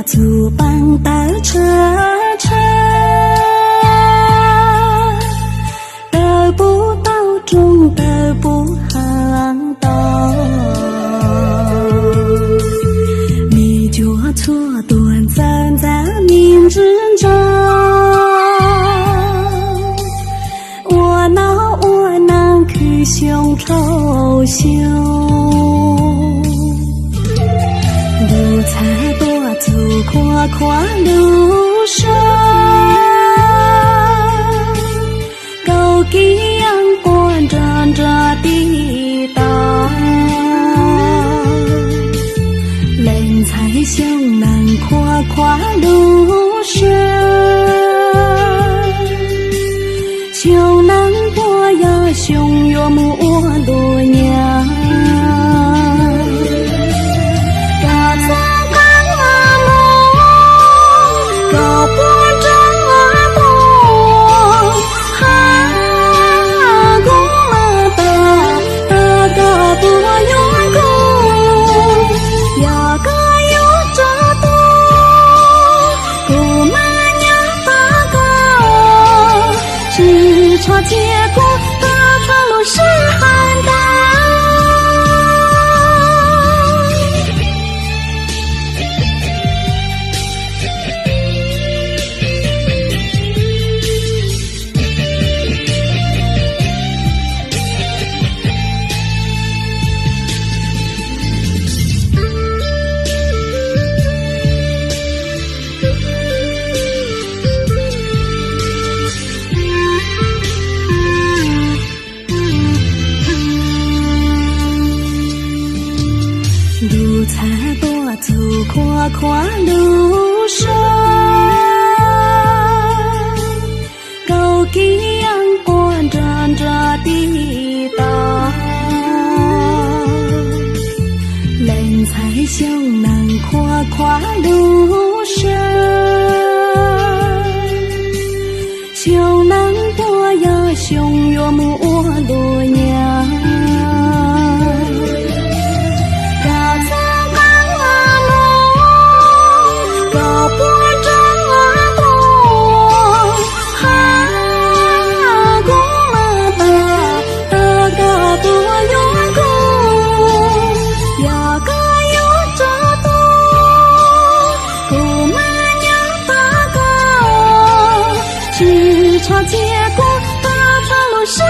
祖邦的车车，得不到中得不行道，你就错断站在明之中，我能去胸愁胸，路才多走跨跨路上，高给阳光照着地道，人才向南跨跨路上，胸南坡呀胸岳母多娘，错结果大长路是寒冬，路才多走跨跨路上，高给阳光照着地道，人才向南跨跨路上，胸南坡呀胸岳母多娘，错结果大长路是